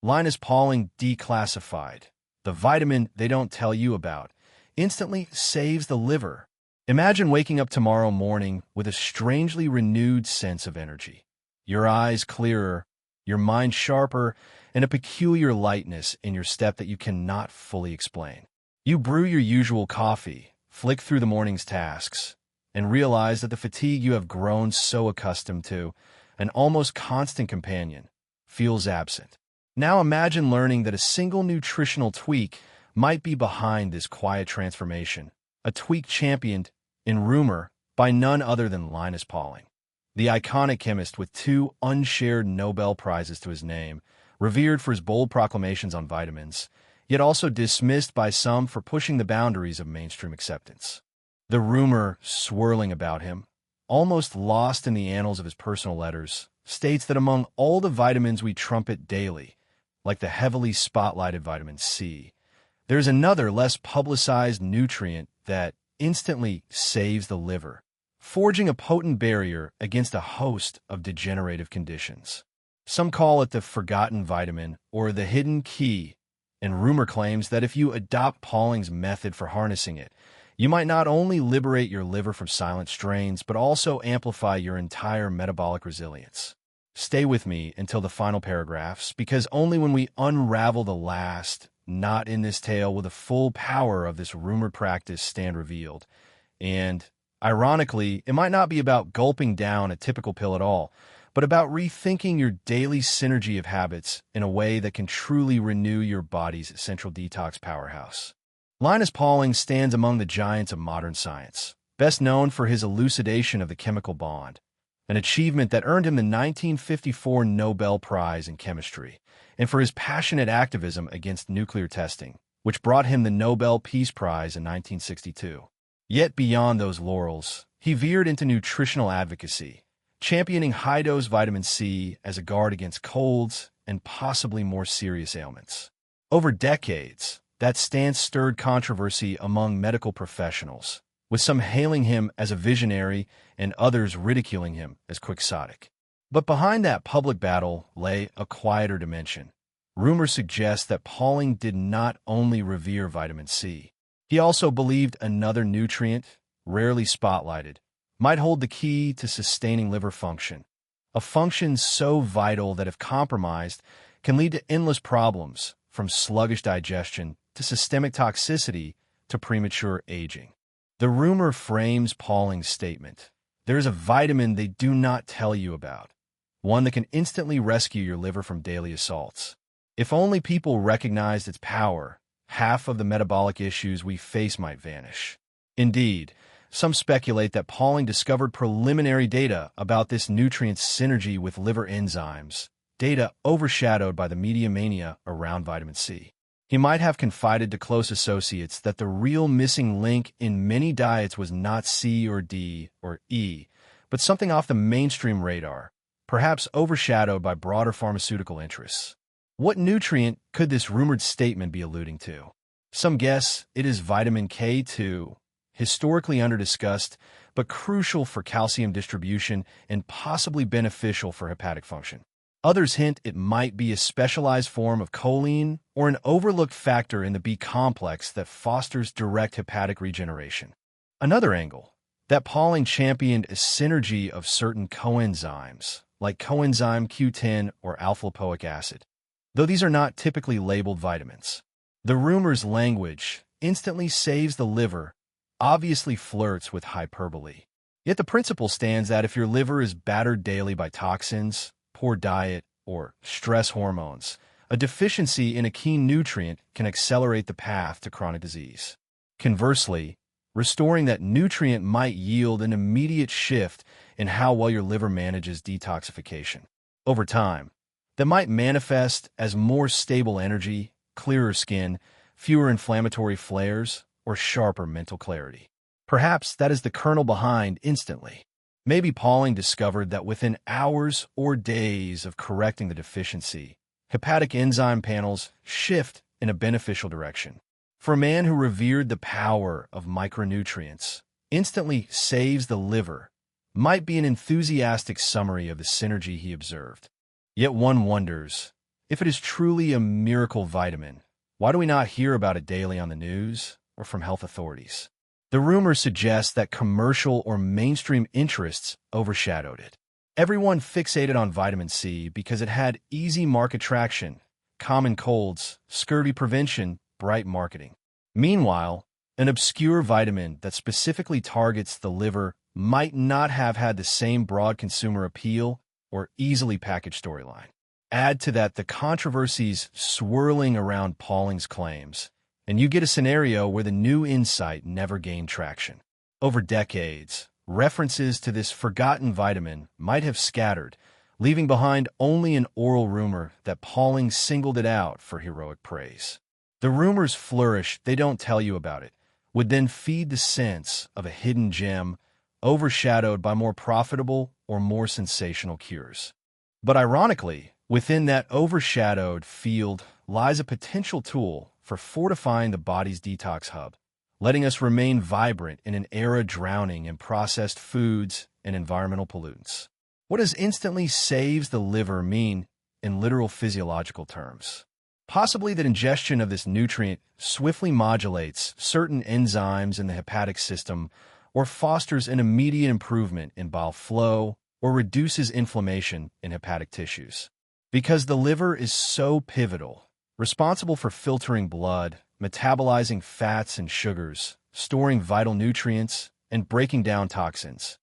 Linus Pauling Declassified, the vitamin they don't tell you about, instantly saves the liver. Imagine waking up tomorrow morning with a strangely renewed sense of energy. Your eyes clearer, your mind sharper, and a peculiar lightness in your step that you cannot fully explain. You brew your usual coffee, flick through the morning's tasks, and realize that the fatigue you have grown so accustomed to, an almost constant companion, feels absent. Now imagine learning that a single nutritional tweak might be behind this quiet transformation, a tweak championed, in rumor, by none other than Linus Pauling, the iconic chemist with 2 unshared Nobel Prizes to his name, revered for his bold proclamations on vitamins, yet also dismissed by some for pushing the boundaries of mainstream acceptance. The rumor swirling about him, almost lost in the annals of his personal letters, states that among all the vitamins we trumpet daily, like the heavily spotlighted vitamin C, there's another less publicized nutrient that instantly saves the liver, forging a potent barrier against a host of degenerative conditions. Some call it the forgotten vitamin or the hidden key, and rumor claims that if you adopt Pauling's method for harnessing it, you might not only liberate your liver from silent strains, but also amplify your entire metabolic resilience. Stay with me until the final paragraphs, because only when we unravel the last knot in this tale will the full power of this rumored practice stand revealed. And, ironically, it might not be about gulping down a typical pill at all, but about rethinking your daily synergy of habits in a way that can truly renew your body's central detox powerhouse. Linus Pauling stands among the giants of modern science, best known for his elucidation of the chemical bond, an achievement that earned him the 1954 Nobel Prize in Chemistry, and for his passionate activism against nuclear testing, which brought him the Nobel Peace Prize in 1962. Yet beyond those laurels, he veered into nutritional advocacy, championing high-dose vitamin C as a guard against colds and possibly more serious ailments. Over decades, that stance stirred controversy among medical professionals, with some hailing him as a visionary and others ridiculing him as quixotic. But behind that public battle lay a quieter dimension. Rumors suggest that Pauling did not only revere vitamin C. He also believed another nutrient, rarely spotlighted, might hold the key to sustaining liver function, a function so vital that if compromised, can lead to endless problems, from sluggish digestion to systemic toxicity to premature aging. The rumor frames Pauling's statement. There is a vitamin they do not tell you about, one that can instantly rescue your liver from daily assaults. If only people recognized its power, half of the metabolic issues we face might vanish. Indeed, some speculate that Pauling discovered preliminary data about this nutrient's synergy with liver enzymes, data overshadowed by the media mania around vitamin C. He might have confided to close associates that the real missing link in many diets was not C or D or E, but something off the mainstream radar, perhaps overshadowed by broader pharmaceutical interests. What nutrient could this rumored statement be alluding to? Some guess it is vitamin K2, historically underdiscussed, but crucial for calcium distribution and possibly beneficial for hepatic function. Others hint it might be a specialized form of choline or an overlooked factor in the B complex that fosters direct hepatic regeneration. Another angle, that Pauling championed a synergy of certain coenzymes, like coenzyme Q10 or alpha-lipoic acid, though these are not typically labeled vitamins. The rumor's language instantly saves the liver, obviously flirts with hyperbole. Yet the principle stands that if your liver is battered daily by toxins, poor diet, or stress hormones, a deficiency in a key nutrient can accelerate the path to chronic disease. Conversely, restoring that nutrient might yield an immediate shift in how well your liver manages detoxification. Over time, that might manifest as more stable energy, clearer skin, fewer inflammatory flares, or sharper mental clarity. Perhaps that is the kernel behind instantly. Maybe Pauling discovered that within hours or days of correcting the deficiency, hepatic enzyme panels shift in a beneficial direction. For a man who revered the power of micronutrients, instantly saves the liver, might be an enthusiastic summary of the synergy he observed. Yet one wonders, If it is truly a miracle vitamin, why do we not hear about it daily on the news or from health authorities? The rumors suggest that commercial or mainstream interests overshadowed it. Everyone fixated on vitamin C because it had easy market traction, common colds, scurvy prevention, bright marketing. Meanwhile, an obscure vitamin that specifically targets the liver might not have had the same broad consumer appeal or easily packaged storyline. Add to that the controversies swirling around Pauling's claims, and you get a scenario where the new insight never gained traction. Over decades, references to this forgotten vitamin might have scattered, leaving behind only an oral rumor that Pauling singled it out for heroic praise. The rumors flourish, they don't tell you about it, would then feed the sense of a hidden gem overshadowed by more profitable or more sensational cures. But ironically, within that overshadowed field lies a potential tool for fortifying the body's detox hub, letting us remain vibrant in an era drowning in processed foods and environmental pollutants. What does instantly saves the liver mean in literal physiological terms? Possibly that ingestion of this nutrient swiftly modulates certain enzymes in the hepatic system or fosters an immediate improvement in bile flow or reduces inflammation in hepatic tissues. Because the liver is so pivotal, responsible for filtering blood, metabolizing fats and sugars, storing vital nutrients, and breaking down toxins.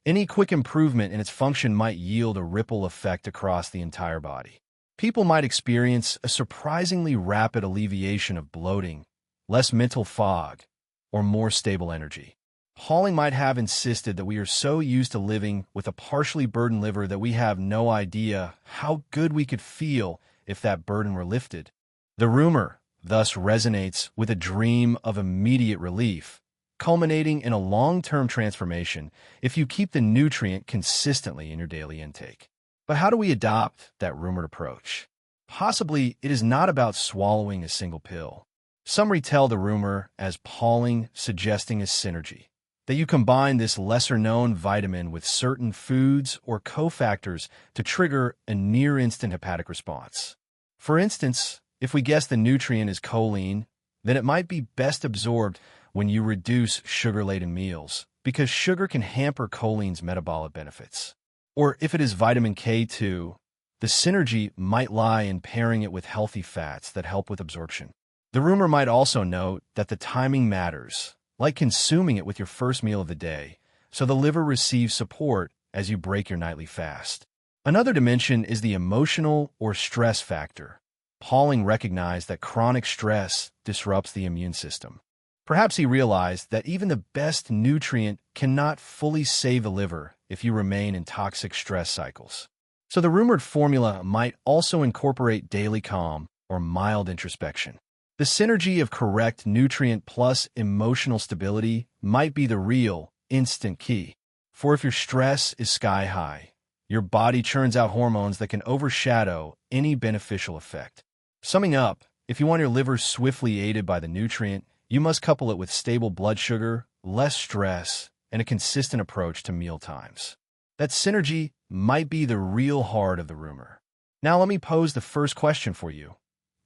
Any quick improvement in its function might yield a ripple effect across the entire body. People might experience a surprisingly rapid alleviation of bloating, less mental fog, or more stable energy. Pauling might have insisted that we are so used to living with a partially burdened liver that we have no idea how good we could feel if that burden were lifted. The rumor thus resonates with a dream of immediate relief, culminating in a long-term transformation if you keep the nutrient consistently in your daily intake. But how do we adopt that rumored approach? Possibly it is not about swallowing a single pill. Some retell the rumor as Pauling suggesting a synergy, that you combine this lesser-known vitamin with certain foods or cofactors to trigger a near-instant hepatic response. For instance, if we guess the nutrient is choline, then it might be best absorbed when you reduce sugar-laden meals, because sugar can hamper choline's metabolic benefits. Or if it is vitamin K2, the synergy might lie in pairing it with healthy fats that help with absorption. The rumor might also note that the timing matters, like consuming it with your first meal of the day, so the liver receives support as you break your nightly fast. Another dimension is the emotional or stress factor. Pauling recognized that chronic stress disrupts the immune system. Perhaps he realized that even the best nutrient cannot fully save the liver if you remain in toxic stress cycles. So the rumored formula might also incorporate daily calm or mild introspection. The synergy of correct nutrient plus emotional stability might be the real, instant key. For if your stress is sky high, your body churns out hormones that can overshadow any beneficial effect. Summing up, if you want your liver swiftly aided by the nutrient, you must couple it with stable blood sugar, less stress, and a consistent approach to meal times. That synergy might be the real heart of the rumor. Now let me pose the first question for you,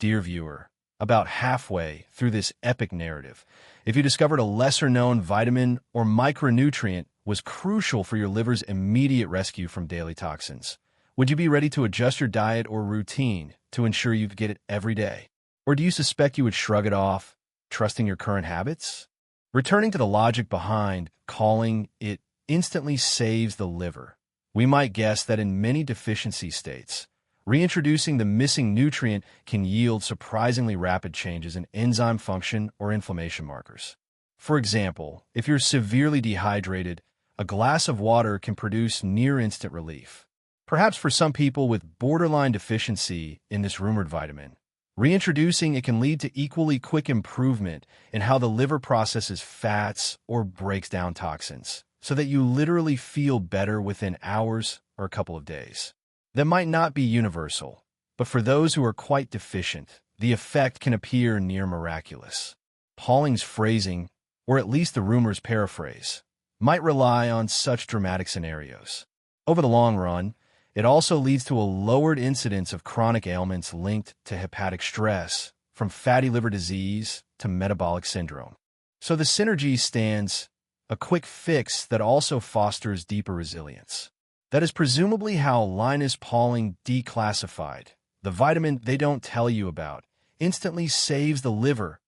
dear viewer. About halfway through this epic narrative, if you discovered a lesser-known vitamin or micronutrient was crucial for your liver's immediate rescue from daily toxins, would you be ready to adjust your diet or routine to ensure you get it every day? Or do you suspect you would shrug it off, trusting your current habits? Returning to the logic behind calling it instantly saves the liver, we might guess that in many deficiency states, reintroducing the missing nutrient can yield surprisingly rapid changes in enzyme function or inflammation markers. For example, if you're severely dehydrated, a glass of water can produce near-instant relief. Perhaps for some people with borderline deficiency in this rumored vitamin, reintroducing it can lead to equally quick improvement in how the liver processes fats or breaks down toxins, so that you literally feel better within hours or a couple of days. That might not be universal, but for those who are quite deficient, the effect can appear near miraculous. Pauling's phrasing, or at least the rumor's paraphrase, might rely on such dramatic scenarios. Over the long run, It also leads to a lowered incidence of chronic ailments linked to hepatic stress, from fatty liver disease to metabolic syndrome. So the synergy stands a quick fix that also fosters deeper resilience. That is presumably how Linus Pauling Declassified, the vitamin they don't tell you about, instantly saves the liver,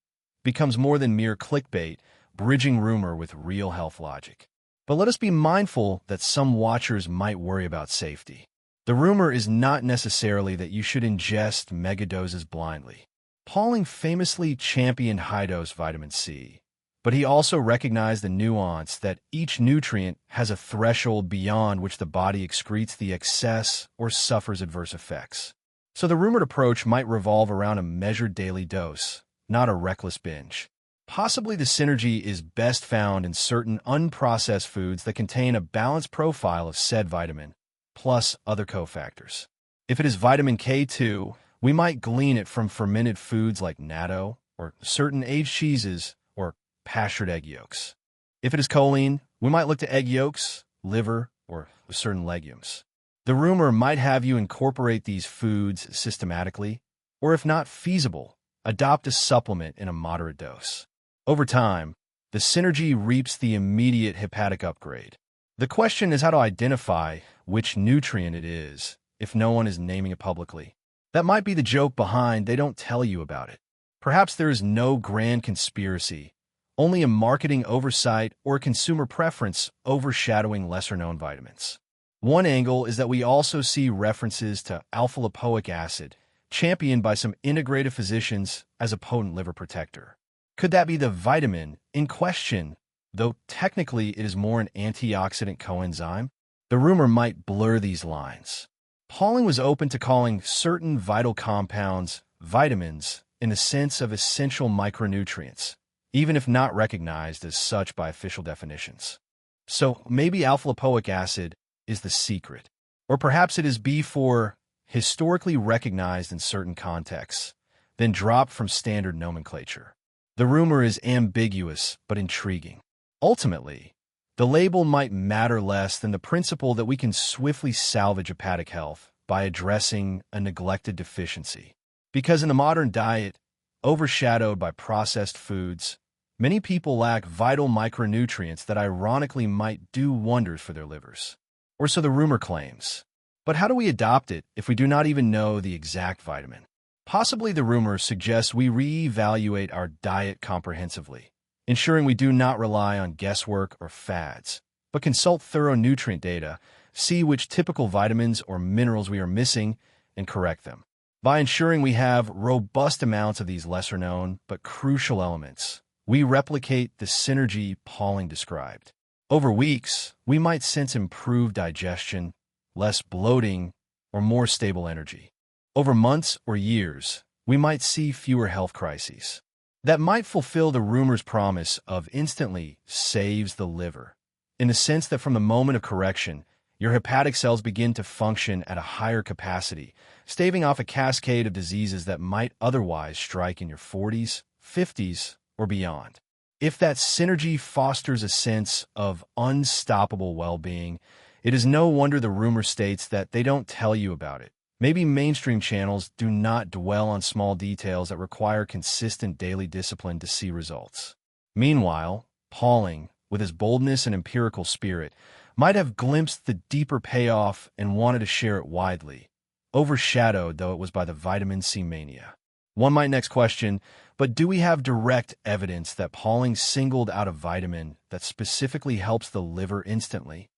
becomes more than mere clickbait, bridging rumor with real health logic. But let us be mindful that some watchers might worry about safety. The rumor is not necessarily that you should ingest megadoses blindly. Pauling famously championed high-dose vitamin C, but he also recognized the nuance that each nutrient has a threshold beyond which the body excretes the excess or suffers adverse effects. So the rumored approach might revolve around a measured daily dose, not a reckless binge. Possibly the synergy is best found in certain unprocessed foods that contain a balanced profile of said vitamin, plus other cofactors. If it is vitamin K2, we might glean it from fermented foods like natto, or certain aged cheeses, or pastured egg yolks. If it is choline, we might look to egg yolks, liver, or certain legumes. The rumor might have you incorporate these foods systematically, or if not feasible, adopt a supplement in a moderate dose. Over time, the synergy reaps the immediate hepatic upgrade. The question is how to identify which nutrient it is if no one is naming it publicly. That might be the joke behind they don't tell you about it. Perhaps there is no grand conspiracy, only a marketing oversight or a consumer preference overshadowing lesser-known vitamins. One angle is that we also see references to alpha-lipoic acid, championed by some integrative physicians as a potent liver protector. Could that be the vitamin in question, though technically it is more an antioxidant coenzyme? The rumor might blur these lines. Pauling was open to calling certain vital compounds vitamins in the sense of essential micronutrients, even if not recognized as such by official definitions. So maybe alpha-lipoic acid is the secret. Or perhaps it is B4, historically recognized in certain contexts, then dropped from standard nomenclature. The rumor is ambiguous but intriguing. Ultimately, the label might matter less than the principle that we can swiftly salvage hepatic health by addressing a neglected deficiency. Because in the modern diet, overshadowed by processed foods, many people lack vital micronutrients that ironically might do wonders for their livers. Or so the rumor claims. But how do we adopt it if we do not even know the exact vitamin? Possibly the rumor suggests we reevaluate our diet comprehensively, ensuring we do not rely on guesswork or fads, but consult thorough nutrient data, see which typical vitamins or minerals we are missing, and correct them. By ensuring we have robust amounts of these lesser-known but crucial elements, we replicate the synergy Pauling described. Over weeks, we might sense improved digestion, less bloating, or more stable energy. Over months or years, we might see fewer health crises. That might fulfill the rumor's promise of instantly saves the liver, in the sense that from the moment of correction, your hepatic cells begin to function at a higher capacity, staving off a cascade of diseases that might otherwise strike in your 40s, 50s, or beyond. If that synergy fosters a sense of unstoppable well-being, it is no wonder the rumor states that they don't tell you about it. Maybe mainstream channels do not dwell on small details that require consistent daily discipline to see results. Meanwhile, Pauling, with his boldness and empirical spirit, might have glimpsed the deeper payoff and wanted to share it widely, overshadowed though it was by the vitamin C mania. One might next question, but do we have direct evidence that Pauling singled out a vitamin that specifically helps the liver instantly?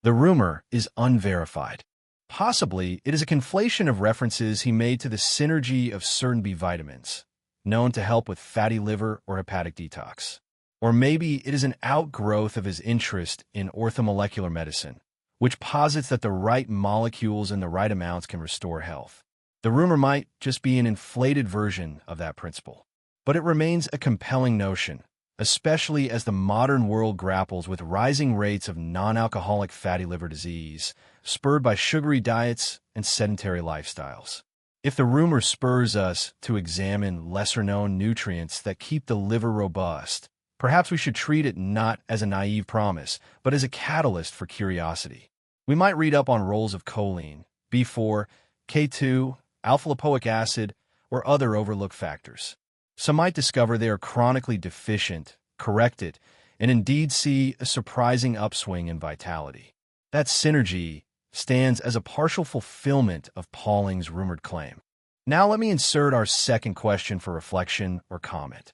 The rumor is unverified. Possibly, it is a conflation of references he made to the synergy of certain B vitamins, known to help with fatty liver or hepatic detox. Or maybe it is an outgrowth of his interest in orthomolecular medicine, which posits that the right molecules in the right amounts can restore health. The rumor might just be an inflated version of that principle. But it remains a compelling notion, especially as the modern world grapples with rising rates of non-alcoholic fatty liver disease, spurred by sugary diets and sedentary lifestyles. If the rumor spurs us to examine lesser-known nutrients that keep the liver robust, perhaps we should treat it not as a naive promise, but as a catalyst for curiosity. We might read up on roles of choline, B4, K2, alpha-lipoic acid, or other overlooked factors. Some might discover they are chronically deficient, correct it, and indeed see a surprising upswing in vitality. That synergy stands as a partial fulfillment of Pauling's rumored claim. Now let me insert our second question for reflection or comment.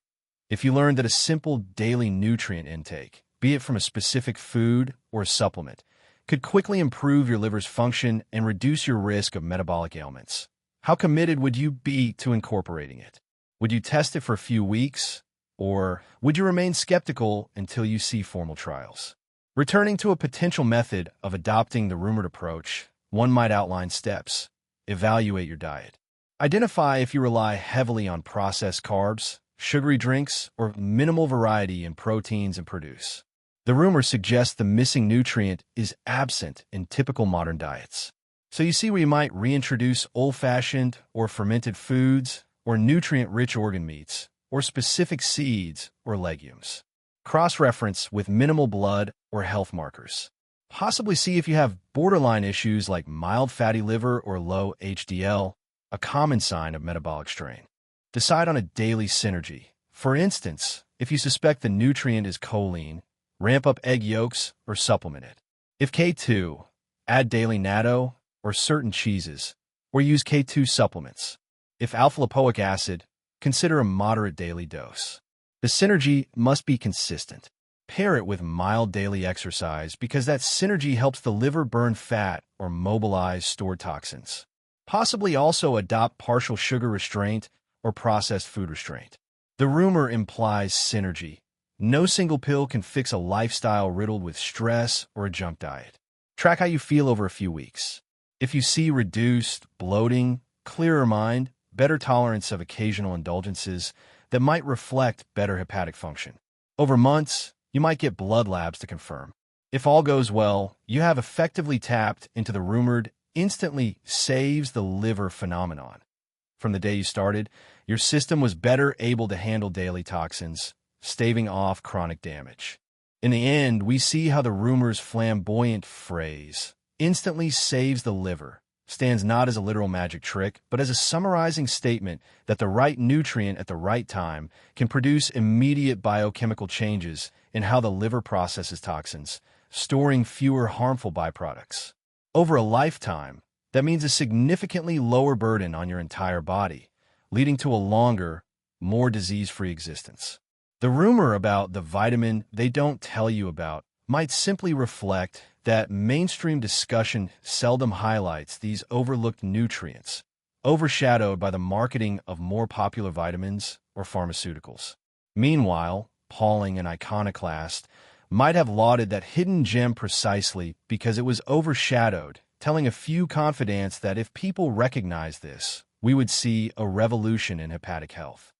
If you learned that a simple daily nutrient intake, be it from a specific food or a supplement, could quickly improve your liver's function and reduce your risk of metabolic ailments, how committed would you be to incorporating it? Would you test it for a few weeks, or would you remain skeptical until you see formal trials? Returning to a potential method of adopting the rumored approach, one might outline steps. Evaluate your diet. Identify if you rely heavily on processed carbs, sugary drinks, or minimal variety in proteins and produce. The rumor suggests the missing nutrient is absent in typical modern diets. So you see where you might reintroduce old-fashioned or fermented foods, or nutrient-rich organ meats, or specific seeds or legumes. Cross-reference with minimal blood or health markers. Possibly see if you have borderline issues like mild fatty liver or low HDL, a common sign of metabolic strain. Decide on a daily synergy. For instance, if you suspect the nutrient is choline, ramp up egg yolks or supplement it. If K2, add daily natto or certain cheeses, or use K2 supplements. If alpha-lipoic acid, consider a moderate daily dose. The synergy must be consistent. Pair it with mild daily exercise because that synergy helps the liver burn fat or mobilize stored toxins. Possibly also adopt partial sugar restraint or processed food restraint. The rumor implies synergy. No single pill can fix a lifestyle riddled with stress or a junk diet. Track how you feel over a few weeks. If you see reduced bloating, clearer mind, better tolerance of occasional indulgences that might reflect better hepatic function. Over months, you might get blood labs to confirm. If all goes well, you have effectively tapped into the rumored instantly saves the liver phenomenon. From the day you started, your system was better able to handle daily toxins, staving off chronic damage. In the end, we see how the rumor's flamboyant phrase, instantly saves the liver, stands not as a literal magic trick, but as a summarizing statement that the right nutrient at the right time can produce immediate biochemical changes in how the liver processes toxins, storing fewer harmful byproducts. Over a lifetime, that means a significantly lower burden on your entire body, leading to a longer, more disease-free existence. The rumor about the vitamin they don't tell you about might simply reflect that mainstream discussion seldom highlights these overlooked nutrients, overshadowed by the marketing of more popular vitamins or pharmaceuticals. Meanwhile, Pauling and Iconoclast might have lauded that hidden gem precisely because it was overshadowed, telling a few confidants that if people recognize this, we would see a revolution in hepatic health.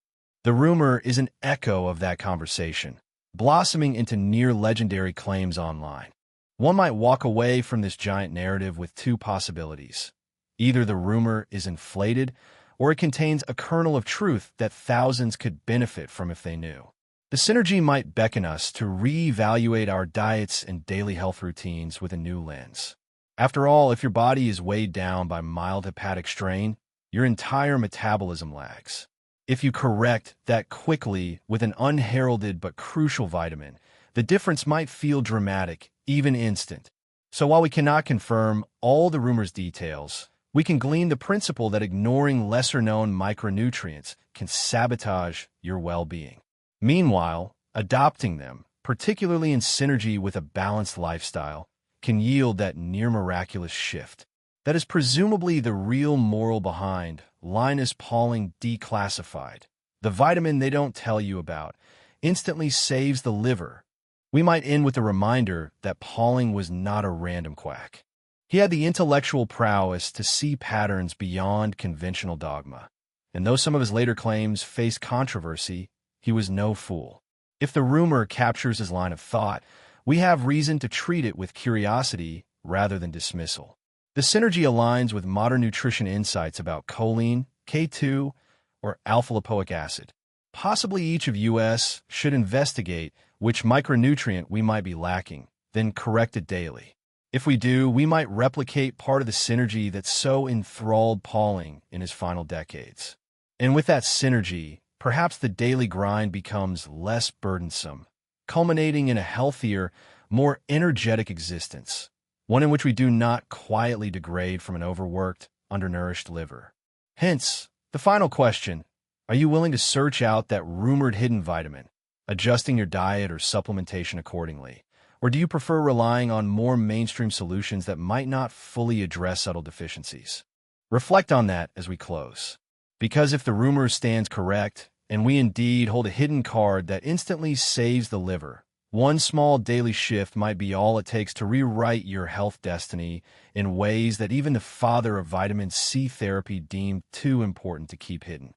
The rumor is an echo of that conversation, blossoming into near-legendary claims online. One might walk away from this giant narrative with two possibilities. Either the rumor is inflated, or it contains a kernel of truth that thousands could benefit from if they knew. The synergy might beckon us to reevaluate our diets and daily health routines with a new lens. After all, if your body is weighed down by mild hepatic strain, your entire metabolism lags. If you correct that quickly with an unheralded but crucial vitamin, the difference might feel dramatic, even instant. So while we cannot confirm all the rumor's details, we can glean the principle that ignoring lesser-known micronutrients can sabotage your well-being. Meanwhile, adopting them, particularly in synergy with a balanced lifestyle, can yield that near-miraculous shift. That is presumably the real moral behind Linus Pauling Declassified. The vitamin they don't tell you about instantly saves the liver. We might end with a reminder that Pauling was not a random quack. He had the intellectual prowess to see patterns beyond conventional dogma. And though some of his later claims faced controversy, he was no fool. If the rumor captures his line of thought, we have reason to treat it with curiosity rather than dismissal. The synergy aligns with modern nutrition insights about choline, K2, or alpha-lipoic acid. Possibly each of us should investigate which micronutrient we might be lacking, then correct it daily. If we do, we might replicate part of the synergy that so enthralled Pauling in his final decades. And with that synergy, perhaps the daily grind becomes less burdensome, culminating in a healthier, more energetic existence, one in which we do not quietly degrade from an overworked, undernourished liver. Hence, the final question: are you willing to search out that rumored hidden vitamin, adjusting your diet or supplementation accordingly? Or do you prefer relying on more mainstream solutions that might not fully address subtle deficiencies? Reflect on that as we close. Because if the rumor stands correct, and we indeed hold a hidden card that instantly saves the liver, one small daily shift might be all it takes to rewrite your health destiny in ways that even the father of vitamin C therapy deemed too important to keep hidden.